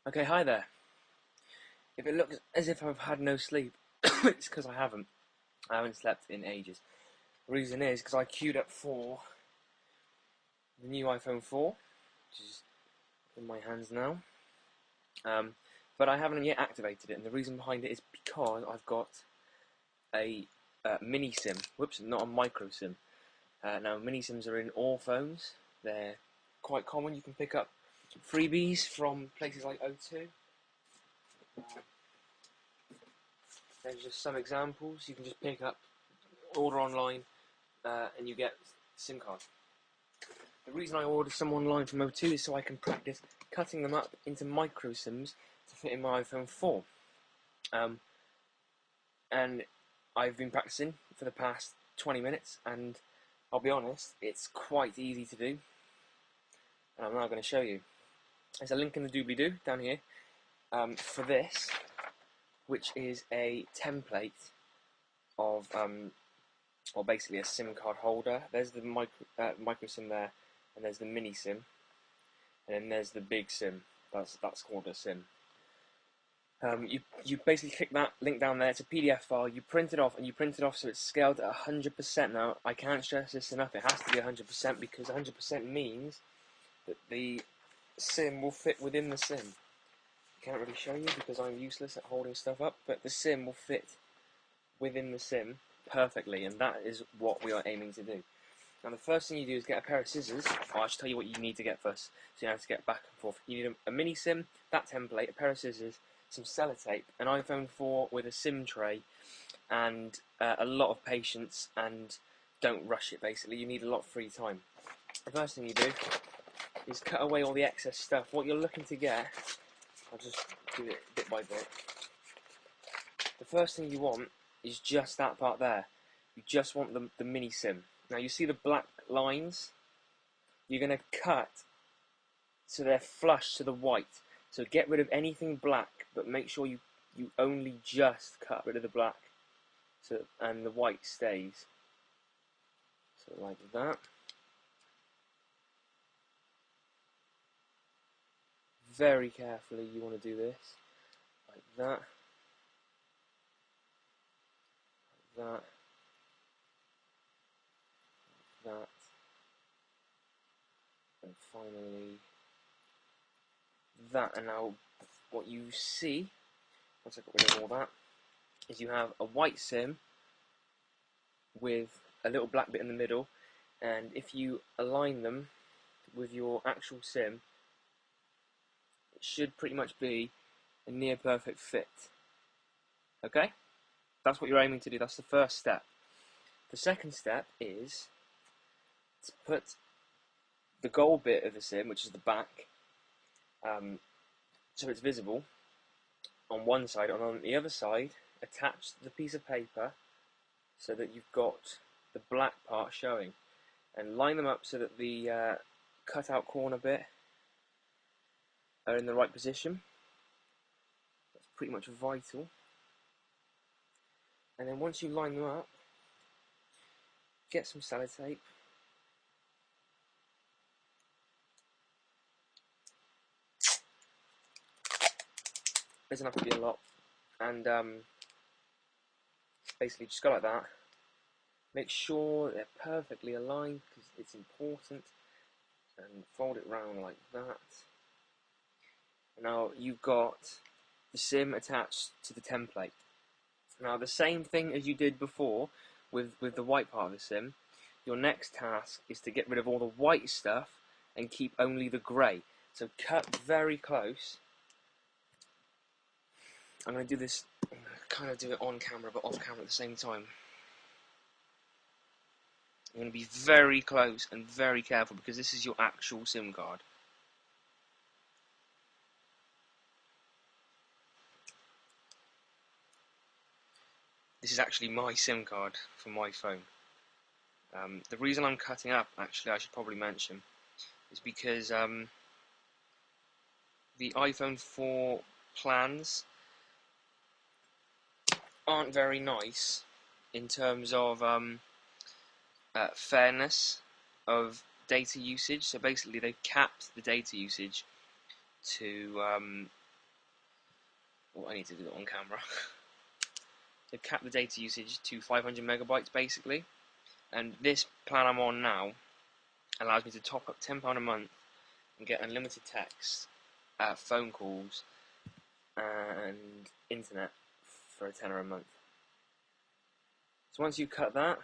Okay, hi there. If it looks as if I've had no sleep, it's because I haven't. I haven't slept in ages. The reason is because I queued up for the new iPhone 4, which is in my hands now. Um, but I haven't yet activated it, and the reason behind it is because I've got a mini SIM. Whoops, not a micro SIM. Now, mini SIMs are in all phones. They're quite common. You can pick up freebies from places like O2. There's just some examples. You can just pick up, order online, and you get SIM card. The reason I ordered some online from O2 is so I can practice cutting them up into micro SIMs to fit in my iPhone 4. And I've been practicing for the past 20 minutes, and I'll be honest, it's quite easy to do. And I'm now going to show you. There's a link in the doobly-doo down here for this, which is a template of, or basically a SIM card holder. There's the micro SIM there, and there's the mini SIM, and then there's the big SIM. That's called a SIM. You basically click that link down there. It's a PDF file. You print it off, and you print it off so it's scaled at 100%. Now, I can't stress this enough. It has to be 100% because 100% means that the SIM will fit within the SIM. I can't really show you because I'm useless at holding stuff up, but the SIM will fit within the SIM perfectly, and that is what we are aiming to do. Now, the first thing you do is get a pair of scissors. I should tell you what you need to get first, so you have to get back and forth. You need a mini SIM, that template, a pair of scissors, some sellotape, an iPhone 4 with a SIM tray, and a lot of patience, and don't rush it, basically. You need a lot of free time. The first thing you do is cut away all the excess stuff. What you're looking to get, I'll just do it bit by bit. The first thing you want is just that part there. You just want the mini SIM. Now you see the black lines? You're going to cut so they're flush to the white. So get rid of anything black, but make sure you only just cut rid of the black, and the white stays. So like that. Very carefully you want to do this. Like that. Like that. That. And finally that. And now what you see, once I got rid of all that, is you have a white SIM with a little black bit in the middle, and if you align them with your actual SIM, it should pretty much be a near perfect fit. Okay? That's what you're aiming to do. That's the first step. The second step is to put the gold bit of the SIM, which is the back, so it's visible on one side, and on the other side, attach the piece of paper so that you've got the black part showing, and line them up so that the cut-out corner bit are in the right position. That's pretty much vital. And then once you line them up, get some sellotape. Doesn't have to be a lot. And basically just go like that. Make sure they're perfectly aligned because it's important. And fold it round like that. Now you've got the SIM attached to the template. Now the same thing as you did before with the white part of the SIM, your next task is to get rid of all the white stuff and keep only the grey. So cut very close. I'm going to do this, kind of do it on camera but off camera at the same time. I'm going to be very close and very careful because this is your actual SIM card. This is actually my SIM card for my phone. The reason I'm cutting up, actually, I should probably mention, is because the iPhone 4 plans aren't very nice in terms of fairness of data usage. So basically, they've capped the data usage to Well, I need to do it on camera. They've capped the data usage to 500 megabytes basically, and this plan I'm on now allows me to top up £10 a month and get unlimited text, phone calls, and internet for a tenner a month. So once you cut that,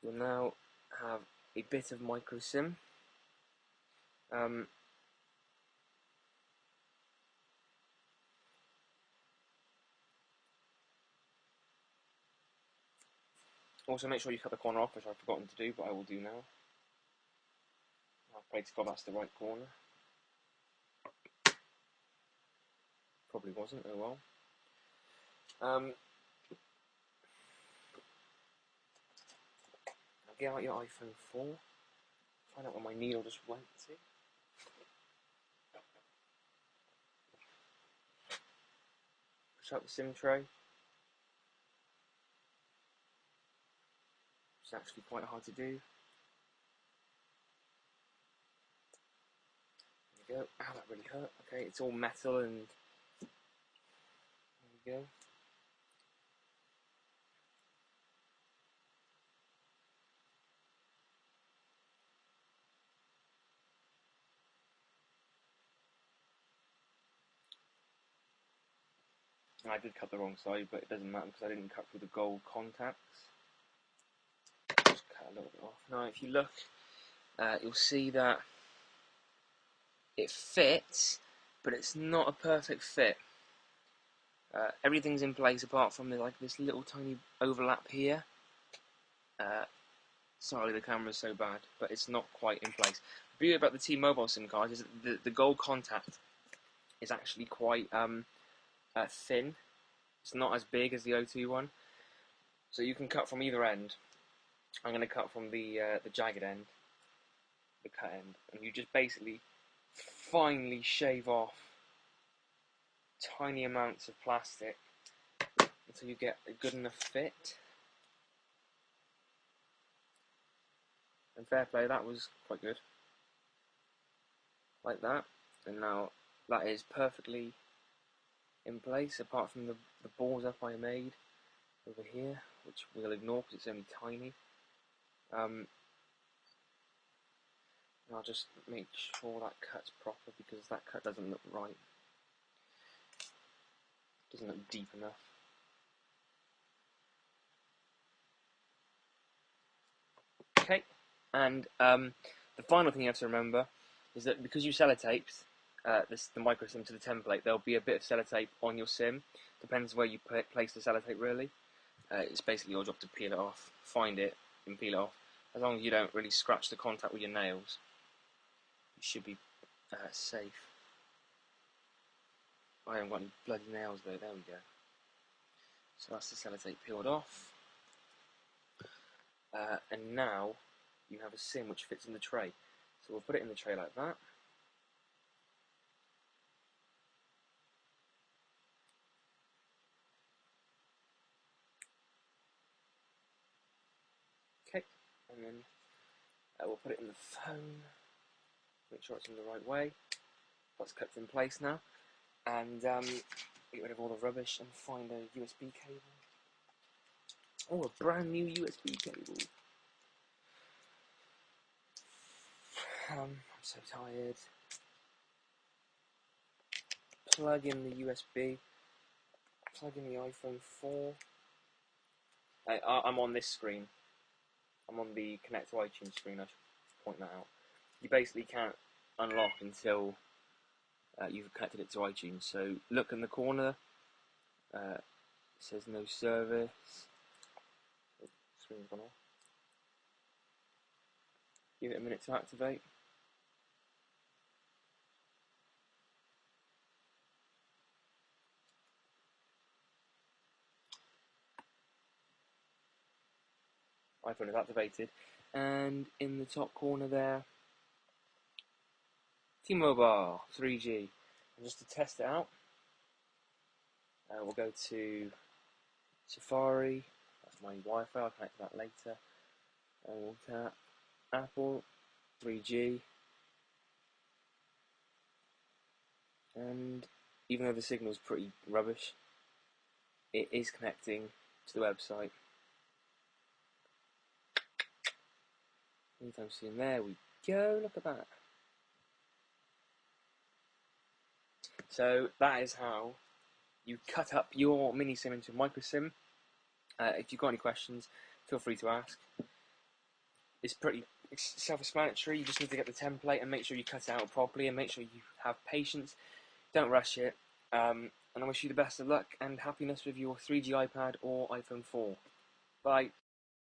you'll now have a bit of micro SIM. Also, make sure you cut the corner off, which I've forgotten to do, but I will do now. I pray to God that's the right corner. Probably wasn't, oh well. Now get out your iPhone 4. Find out where my needle just went to. Push out the SIM tray. It's actually quite hard to do. There we go. Ow, that really hurt. Okay, it's all metal and there we go. I did cut the wrong side, but it doesn't matter because I didn't cut through the gold contacts. Just cut a little bit off. Now, if you look, you'll see that it fits, but it's not a perfect fit. Everything's in place apart from this little tiny overlap here. Sorry, the camera's so bad, but it's not quite in place. The beauty about the T-Mobile SIM card is that the gold contact is actually quite thin. It's not as big as the O2 one, so you can cut from either end. I'm going to cut from the jagged end, the cut end, and you just basically finely shave off tiny amounts of plastic until you get a good enough fit. And fair play, that was quite good. Like that. And now that is perfectly in place, apart from the balls up I made over here, which we'll ignore because it's only tiny. I'll just make sure that cut's proper because that cut doesn't look right. Doesn't look deep enough. Okay, and the final thing you have to remember is that because you sellotaped the micro SIM to the template, there'll be a bit of sellotape on your SIM. Depends where you place the sellotape really. It's basically your job to peel it off, find it and peel it off. As long as you don't really scratch the contact with your nails, you should be safe. I haven't got any bloody nails though, there we go. So that's the sellotape peeled off. And now you have a SIM which fits in the tray. So we'll put it in the tray like that. Okay, and then we'll put it in the phone. Make sure it's in the right way. That's cut in place now. And get rid of all the rubbish and find a USB cable. Oh, a brand new USB cable. I'm so tired. Plug in the USB. Plug in the iPhone 4. I'm on this screen. I'm on the Connect to iTunes screen, I should point that out. You basically can't unlock until you've connected it to iTunes. So look in the corner. It says no service. Oh, screen's gone off. Give it a minute to activate. iPhone is activated, and in the top corner there, T-Mobile 3G. And just to test it out, we'll go to Safari. That's my Wi-Fi. I'll connect to that later. And we'll tap Apple 3G, and even though the signal's pretty rubbish, it is connecting to the website. Anytime soon. There we go. Look at that. So that is how you cut up your mini sim into a micro sim. If you've got any questions, feel free to ask. It's pretty self-explanatory. You just need to get the template and make sure you cut it out properly, and make sure you have patience. Don't rush it. And I wish you the best of luck and happiness with your 3G iPad or iPhone 4. Bye.